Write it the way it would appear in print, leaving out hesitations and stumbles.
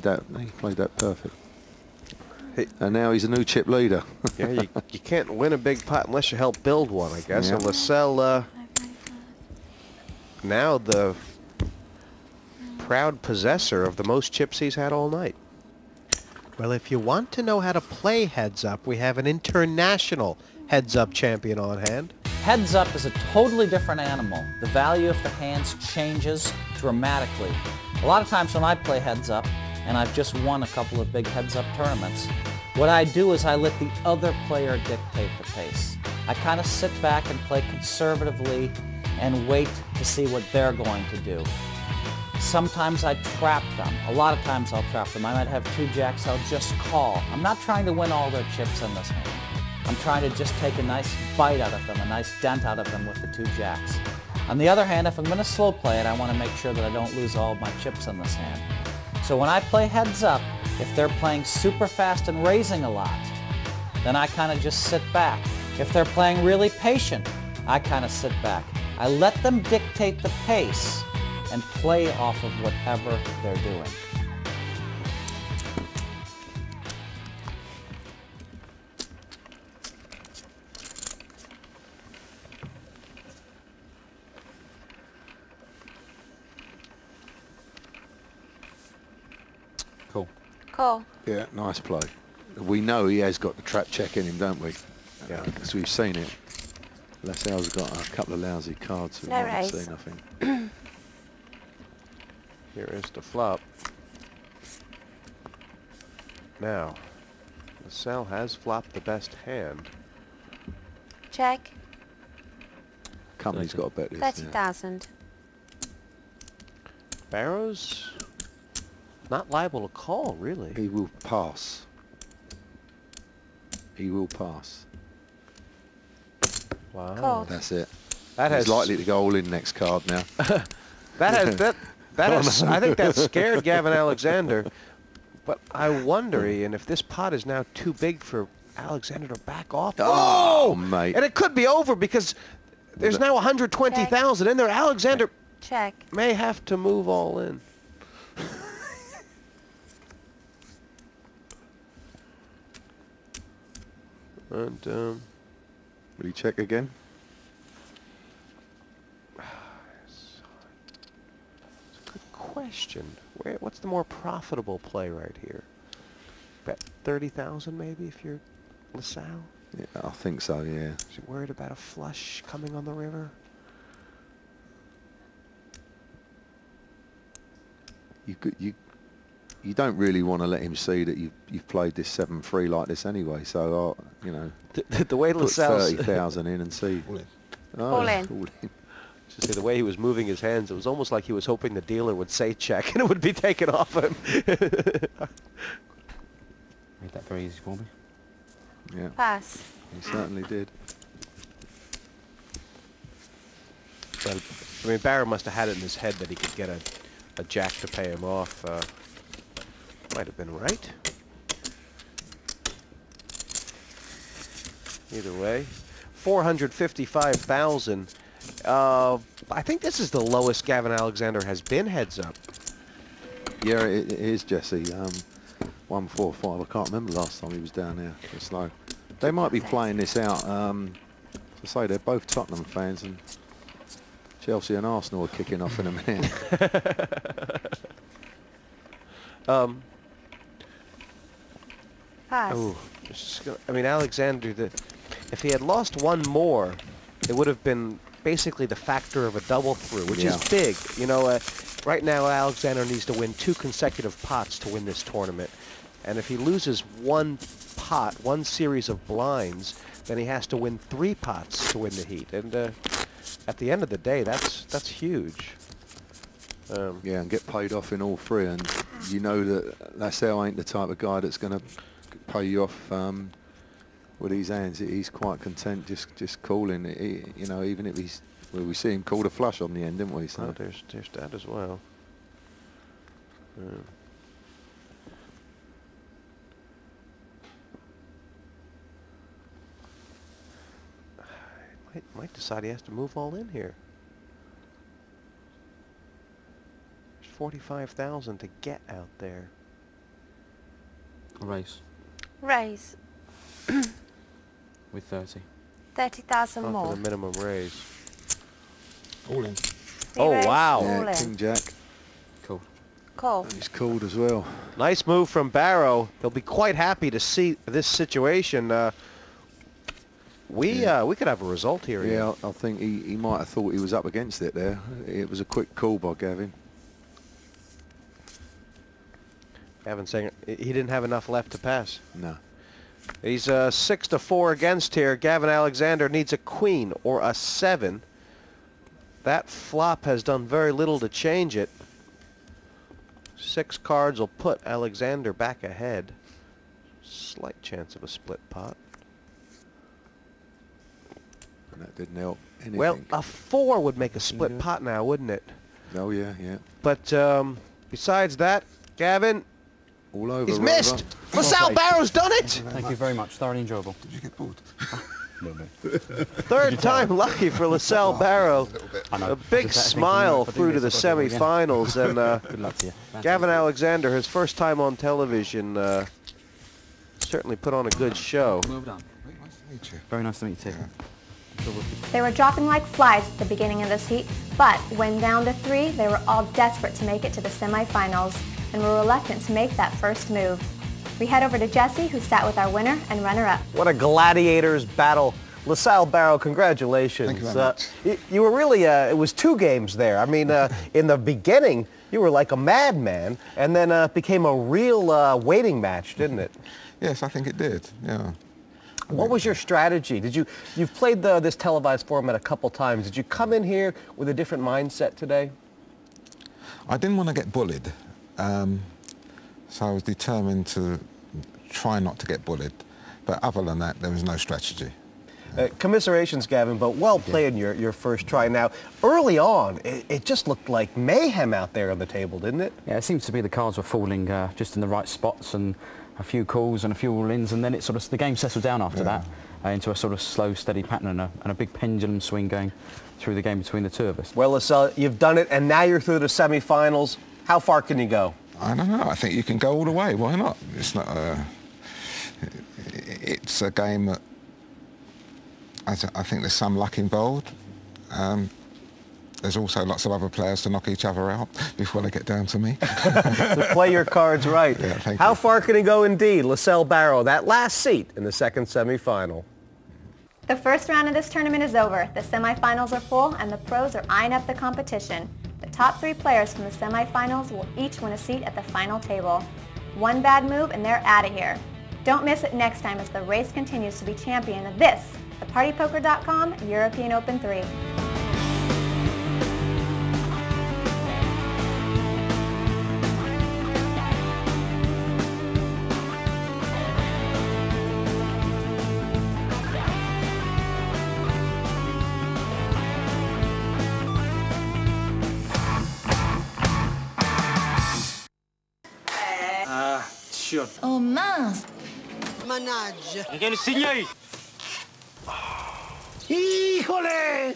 He played that perfect. Hey. And now he's a new chip leader. Yeah, you can't win a big pot unless you help build one, I guess. Yeah. And Lascelles, now the proud possessor of the most chips he's had all night. Well, if you want to know how to play Heads Up, we have an international Heads Up champion on hand. Heads Up is a totally different animal. The value of the hands changes dramatically. A lot of times when I play Heads Up, and I've just won a couple of big Heads Up tournaments, what I do is I let the other player dictate the pace. I kind of sit back and play conservatively and wait to see what they're going to do. Sometimes I trap them. A lot of times I'll trap them. I might have 2 jacks, I'll just call. I'm not trying to win all their chips in this hand. I'm trying to just take a nice bite out of them, a nice dent out of them with the 2 jacks. On the other hand, if I'm going to slow play it, I want to make sure that I don't lose all of my chips in this hand. So when I play Heads Up, if they're playing super fast and raising a lot, then I kind of just sit back. If they're playing really patient, I kind of sit back. I let them dictate the pace and play off of whatever they're doing. Cool. Cool. Yeah, nice play. We know he has got the trap check in him, don't we? Yeah. Because we've seen it. Lascelles got a couple of lousy cards. No raise. See nothing. Here is the flop. Now, Lascelles has flopped the best hand. Check. Company's got to bet this. 30,000. Barrows not liable to call, really. He will pass. He will pass. Wow. Called. That's it. That He's has likely to go all in next card now. that has I think that scared Gavin Alexander. But I wonder, Ian, if this pot is now too big for Alexander to back off. Oh, Whoa! mate. And it could be over because there's now 120,000 in there. Alexander Check. may have to move all in. And Will he check again? it's a good question. What's the more profitable play right here? Bet 30,000 maybe if you're LaSalle? Yeah, I think so, yeah. Is he worried about a flush coming on the river? You don't really want to let him see that you've played this 7-3 like this anyway. So you know, The way put LaSalle's 30,000 in and see. All in. All in. Just say the way he was moving his hands, it was almost like he was hoping the dealer would say check and it would be taken off him. Made that very easy for me. Yeah, Pass. he certainly did. But, I mean, Barrow must have had it in his head that he could get a jack to pay him off. Might have been right. Either way, 455,000. I think this is the lowest Gavin Alexander has been Heads Up. Yeah, it is, Jesse. 145. I can't remember the last time he was down there. It's low. They might be playing this out. To say they're both Tottenham fans, and Chelsea and Arsenal are kicking off in a minute. Pass. Oh, I mean, Alexander, if he had lost one more, it would have been basically the factor of a double through, which is big. You know, right now Alexander needs to win 2 consecutive pots to win this tournament. And if he loses one pot, one series of blinds, then he has to win 3 pots to win the heat. And at the end of the day, that's huge. Yeah, and get paid off in all 3. And you know that Lascelles ain't the type of guy that's going to pay you off with his hands. He's quite content just calling. You know, even if he's, well, we see him call the flush on the end, didn't we? So oh, there's that as well. Might decide he has to move all in here. There's 45,000 to get out there. A raise. Raise. With 30. 30,000 For more. the minimum raise. All in. Oh, Re-raise, wow. all Yeah, in. King Jack. Cool. Call. And he's called as well. Nice move from Barrow. He'll be quite happy to see this situation. We could have a result here. Yeah, I think he might have thought he was up against it there. It was a quick call by Gavin. Gavin saying he didn't have enough left to pass. No. He's 6-4 against here. Gavin Alexander needs a queen or a 7. That flop has done very little to change it. 6 cards will put Alexander back ahead. Slight chance of a split pot. And that didn't help anything. Well, a 4 would make a split pot now, wouldn't it? Oh, yeah, yeah. But besides that, Gavin, All over. he's Rover. missed. LaSalle Barrow's done it. Thank you very much. Thoroughly enjoyable. Did you get bored? Third time lucky for LaSalle Barrow. I know. A big smile through to the semi-finals, and Good luck to you. Gavin Alexander, his first time on television, certainly put on a good show. Well done. Very nice to meet you. Very nice to meet you too. They were dropping like flies at the beginning of this heat, but when down to 3, they were all desperate to make it to the semifinals and were reluctant to make that first move. We head over to Jesse, who sat with our winner and runner-up. What a gladiators battle. LaSalle Barrow, congratulations. Thank you very much. You were really, it was 2 games there. I mean, in the beginning, you were like a madman, and then it became a real waiting match, didn't it? Yes, I think it did. Yeah. What was your strategy? You've played this televised format a couple times. Did you come in here with a different mindset today? I didn't want to get bullied, so I was determined to try not to get bullied. But other than that, there was no strategy. Commiserations, Gavin, but well played in your first try. Now, early on, it just looked like mayhem out there on the table, didn't it? Yeah, it seems to be the cards were falling just in the right spots, and a few calls and a few all-ins, and then it sort of the game settled down after that into a sort of slow, steady pattern and a big pendulum swing going through the game between the two of us. Well, LaSalle, you've done it, and now you're through the semifinals. How far can you go? I don't know. I think you can go all the way. Why not? It's not it's a game that I think there's some luck involved. There's also lots of other players to knock each other out before they get down to me. To play your cards right. Yeah, thank How you. far can he go indeed? LaSalle Barrow, that last seat in the second semifinal. The first round of this tournament is over. The semifinals are full, and the pros are eyeing up the competition. The top 3 players from the semifinals will each win a seat at the final table. One bad move, and they're out of here. Don't miss it next time as the race continues to be champion of this, the PartyPoker.com European Open 3. Oh mince! Manage. Viens le signer. Híjole!